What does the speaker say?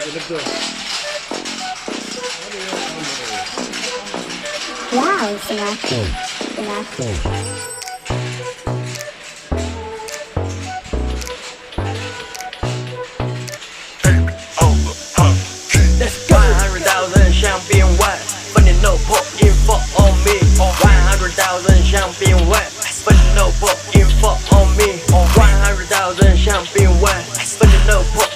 Wow, Sebastian. Let's go. 100,000香槟味，分你 no put info on me。100,000香槟味，分你 no put info on me。100,000香槟味，分你 no put